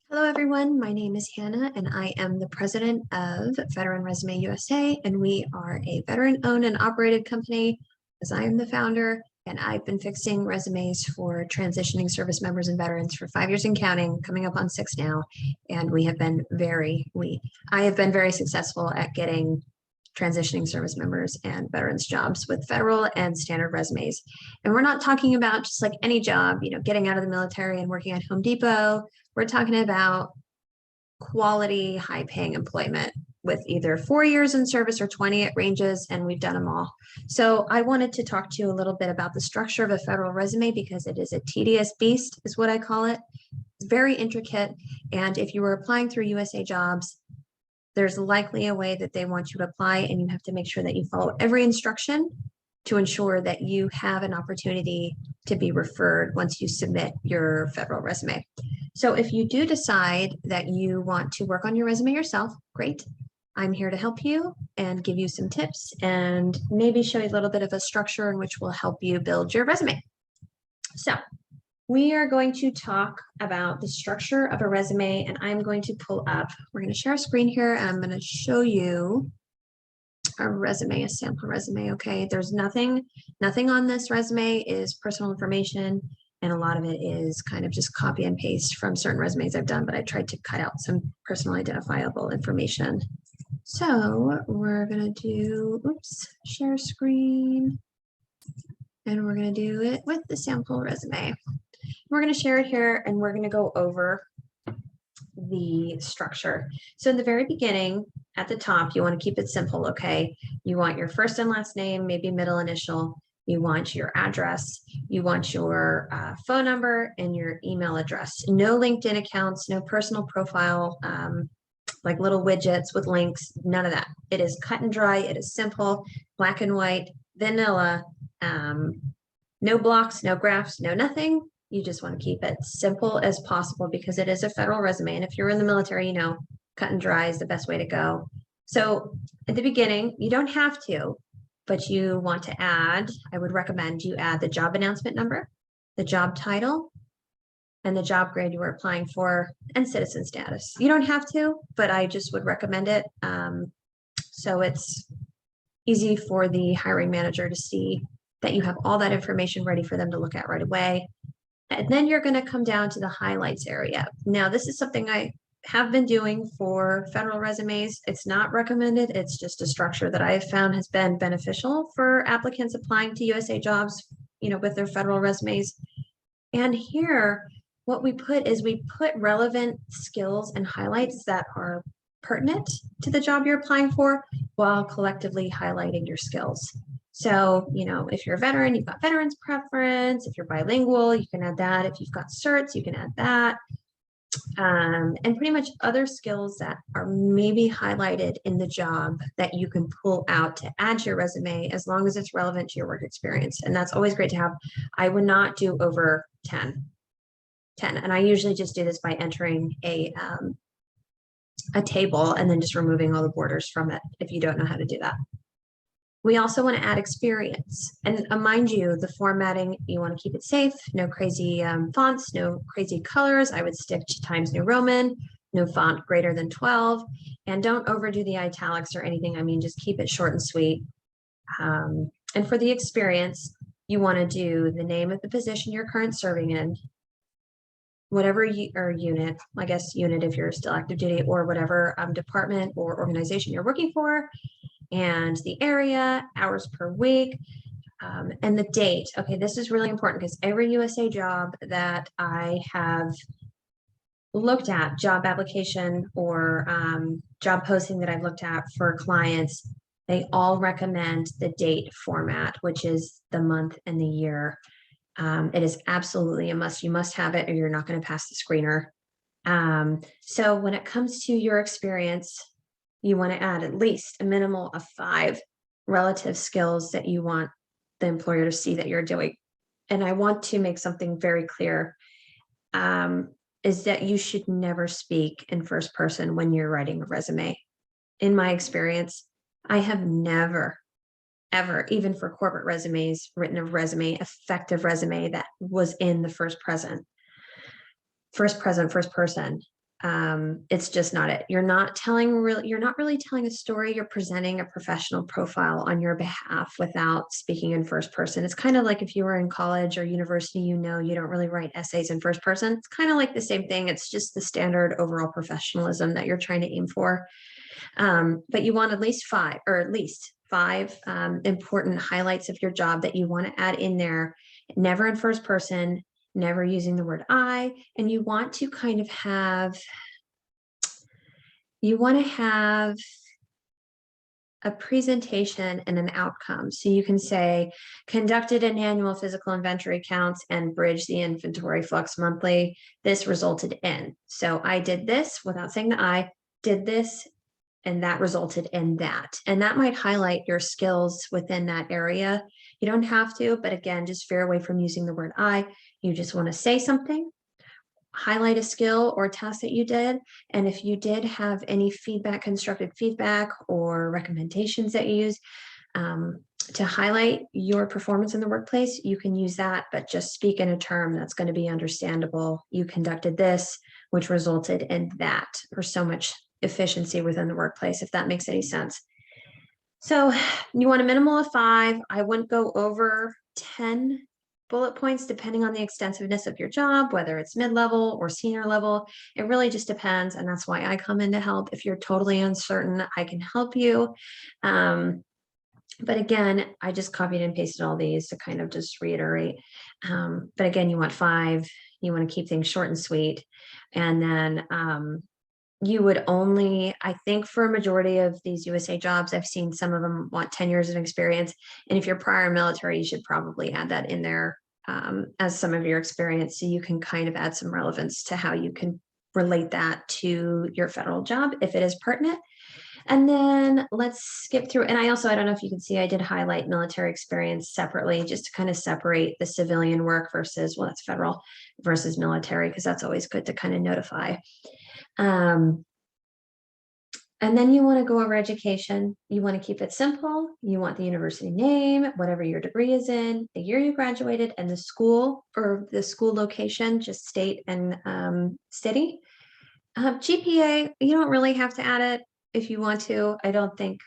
Hello, everyone. My name is Hannah, and I am the president of Veteran Resume USA, and we are a veteran-owned and operated company, as I am the founder, and I've been fixing resumes for transitioning service members and veterans for 5 years and counting, coming up on 6 now, and I have been very successful at getting transitioning service members and veterans jobs with federal and standard resumes. And we're not talking about just like any job, getting out of the military and working at Home Depot. We're talking about quality, high-paying employment with either 4 years in service or 20, it ranges, and we've done them all. So I wanted to talk to you a little bit about the structure of a federal resume because it is a tedious beast, is what I call it. It's very intricate, and if you were applying through USAJobs, there's likely a way that they want you to apply, and you have to make sure that you follow every instruction to ensure that you have an opportunity to be referred once you submit your federal resume. So if you do decide that you want to work on your resume yourself, great. I'm here to help you and give you some tips and maybe show you a little bit of a structure in which will help you build your resume. So we are going to talk about the structure of a resume, and I'm going to pull up, we're going to share a screen here, and I'm going to show you a resume, a sample resume. Okay, there's nothing on this resume is personal information, and a lot of it is kind of just copy and paste from certain resumes I've done, but I tried to cut out some personal identifiable information. So we're going to do, share screen, and we're going to do it with the sample resume. We're going to share it here, and we're going to go over the structure. So in the very beginning, at the top, you want to keep it simple, okay? You want your first and last name, maybe middle initial. You want your address. You want your phone number and your email address. No LinkedIn accounts, no personal profile, like little widgets with links, none of that. It is cut and dry. It is simple, black and white, vanilla, no blocks, no graphs, no nothing. You just want to keep it simple as possible because it is a federal resume. And if you're in the military, cut and dry is the best way to go. So at the beginning, you don't have to, but you want to add, I would recommend you add the job announcement number, the job title, and the job grade you were applying for, and citizen status. You don't have to, but I just would recommend it. So it's easy for the hiring manager to see that you have all that information ready for them to look at right away. And then you're going to come down to the highlights area. Now, this is something I have been doing for federal resumes. It's not recommended. It's just a structure that I have found has been beneficial for applicants applying to USAJobs, with their federal resumes. And here, what we put is we put relevant skills and highlights that are pertinent to the job you're applying for while collectively highlighting your skills. So, if you're a veteran, you've got veterans preference. If you're bilingual, you can add that. If you've got certs, you can add that. And pretty much other skills that are maybe highlighted in the job that you can pull out to add to your resume as long as it's relevant to your work experience. And that's always great to have. I would not do over 10. And I usually just do this by entering a table and then just removing all the borders from it if you don't know how to do that. We also want to add experience, and mind you, the formatting, you want to keep it safe, no crazy fonts, no crazy colors. I would stick to Times New Roman, no font greater than 12, and don't overdo the italics or anything. I mean, just keep it short and sweet. And for the experience, you want to do the name of the position you're currently serving in, whatever unit, I guess unit if you're still active duty, or whatever department or organization you're working for, and the area, hours per week, and the date. Okay, this is really important because every USA job that I have looked at, job application or job posting that I've looked at for clients, they all recommend the date format, which is the month and the year. It is absolutely a must. You must have it or you're not going to pass the screener. So when it comes to your experience, you want to add at least a minimal of 5 relative skills that you want the employer to see that you're doing. And I want to make something very clear, is that you should never speak in first person when you're writing a resume. In my experience, I have never, ever, even for corporate resumes, written a resume, effective resume that was in the first person. It's just not it. You're not really telling a story. You're presenting a professional profile on your behalf without speaking in first person. It's kind of like if you were in college or university, you don't really write essays in first person. It's kind of like the same thing. It's just the standard overall professionalism that you're trying to aim for. But you want at least five important highlights of your job that you want to add in there, never in first person, never using the word I, and you want to have a presentation and an outcome. So you can say, conducted an annual physical inventory counts and bridged the inventory flux monthly. This resulted in. So I did this without saying the I, did this, and that resulted in that. And that might highlight your skills within that area. You don't have to, but again, just veer away from using the word I. You just want to say something, highlight a skill or task that you did. And if you did have any feedback, constructive feedback or recommendations that you use to highlight your performance in the workplace, you can use that, but just speak in a term that's going to be understandable. You conducted this, which resulted in that, or so much efficiency within the workplace, if that makes any sense. So you want a minimal of 5. I wouldn't go over 10 bullet points, depending on the extensiveness of your job, whether it's mid-level or senior level. It really just depends. And that's why I come in to help. If you're totally uncertain, I can help you. But again, I just copied and pasted all these to kind of just reiterate. But again, you want 5. You want to keep things short and sweet. And then you would only, I think for a majority of these USA jobs, I've seen some of them want 10 years of experience. And if you're prior military, you should probably add that in there as some of your experience. So you can kind of add some relevance to how you can relate that to your federal job if it is pertinent. And then let's skip through. And I don't know if you can see, I did highlight military experience separately just to kind of separate the civilian work versus, well, that's federal versus military, because that's always good to kind of notify. And then you want to go over education. You want to keep it simple. You want the university name, whatever your degree is in, the year you graduated, and the school or the school location, just state and city. GPA, you don't really have to add it if you want to. I don't think,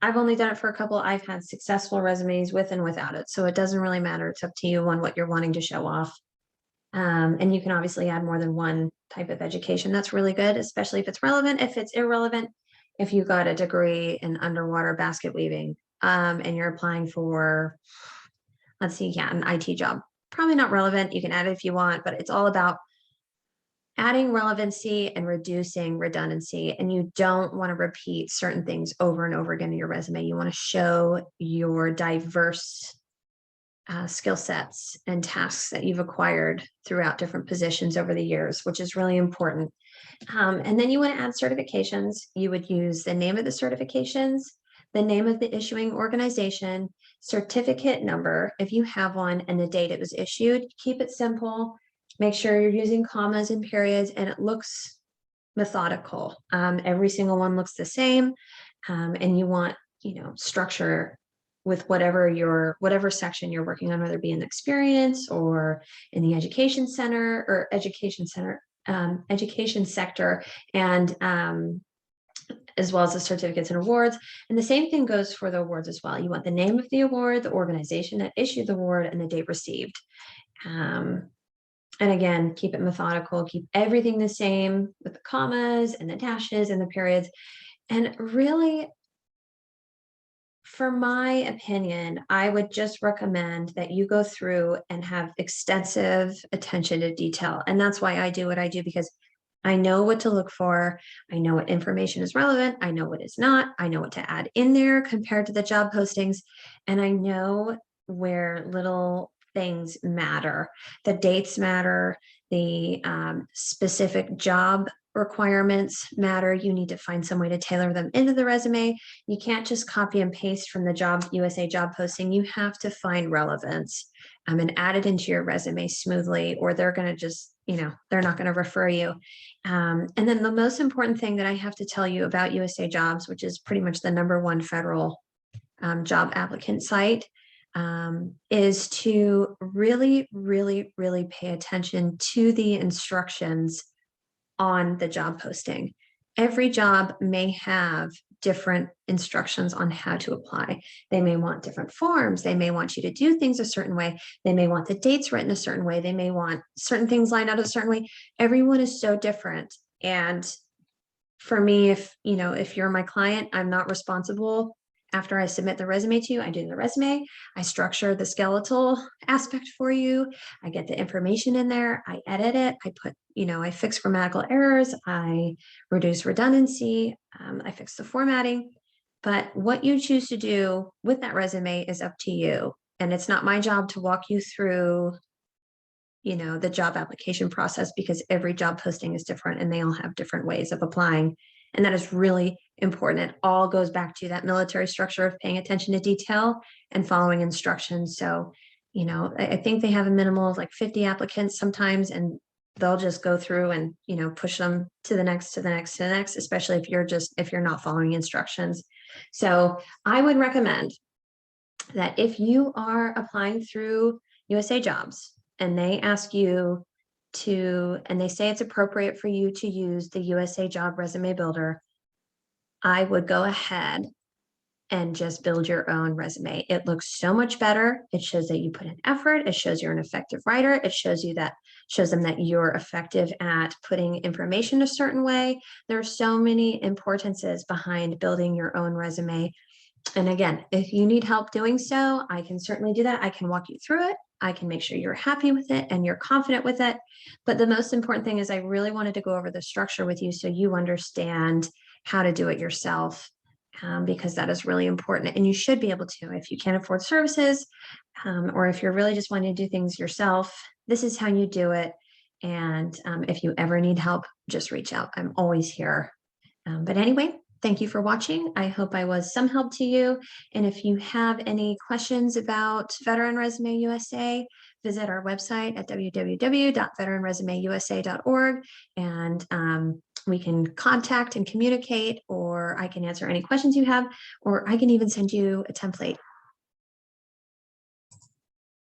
I've only done it for a couple. I've had successful resumes with and without it. So it doesn't really matter. It's up to you on what you're wanting to show off. And you can obviously add more than one type of education. That's really good, especially if it's relevant. If it's irrelevant, if you got a degree in underwater basket weaving and you're applying for, let's see, an IT job, probably not relevant. You can add it if you want, but it's all about adding relevancy and reducing redundancy. And you don't want to repeat certain things over and over again in your resume. You want to show your diverse skill sets and tasks that you've acquired throughout different positions over the years, which is really important. And then you want to add certifications. You would use the name of the certifications, the name of the issuing organization, certificate number, if you have one, and the date it was issued. Keep it simple. Make sure you're using commas and periods, and it looks methodical. Every single one looks the same. And you want, structure with whatever section you're working on, whether it be in the experience or in the education sector, and as well as the certificates and awards. And the same thing goes for the awards as well. You want the name of the award, the organization that issued the award, and the date received. And again, keep it methodical, keep everything the same with the commas and the dashes and the periods. And really, for my opinion, I would just recommend that you go through and have extensive attention to detail. And that's why I do what I do, because I know what to look for. I know what information is relevant. I know what is not. I know what to add in there compared to the job postings. And I know where little things matter. The dates matter. The specific job requirements matter. You need to find some way to tailor them into the resume. You can't just copy and paste from the USA job posting. You have to find relevance and add it into your resume smoothly, or they're going to just, they're not going to refer you. And then the most important thing that I have to tell you about USA Jobs, which is pretty much the #1 federal job applicant site, is to really, really, really pay attention to the instructions on the job posting. Every job may have different instructions on how to apply. They may want different forms. They may want you to do things a certain way. They may want the dates written a certain way. They may want certain things lined out a certain way. Everyone is so different. And for me, if you're my client, I'm not responsible. After I submit the resume to you, I do the resume, I structure the skeletal aspect for you, I get the information in there, I edit it, I fix grammatical errors, I reduce redundancy, I fix the formatting. But what you choose to do with that resume is up to you. And it's not my job to walk you through the job application process, because every job posting is different and they all have different ways of applying. And that is really important. It all goes back to that military structure of paying attention to detail and following instructions. So, I think they have a minimal of like 50 applicants sometimes, and they'll just go through and, push them to the next, to the next, to the next, especially if you're not following instructions. So I would recommend that if you are applying through USAJobs, and they ask you and they say it's appropriate for you to use the USA Job Resume Builder, I would go ahead and just build your own resume. It looks so much better. It shows that you put in effort. It shows you're an effective writer. It shows them that you're effective at putting information a certain way. There are so many importances behind building your own resume. And again, if you need help doing so, I can certainly do that. I can walk you through it. I can make sure you're happy with it and you're confident with it. But the most important thing is I really wanted to go over the structure with you so you understand how to do it yourself, because that is really important. And you should be able to, if you can't afford services, or if you're really just wanting to do things yourself, this is how you do it. And if you ever need help, just reach out. I'm always here. But anyway, thank you for watching. I hope I was some help to you. And if you have any questions about Veteran Resume USA, visit our website at www.veteranresumeusa.org, and we can contact and communicate, or I can answer any questions you have, or I can even send you a template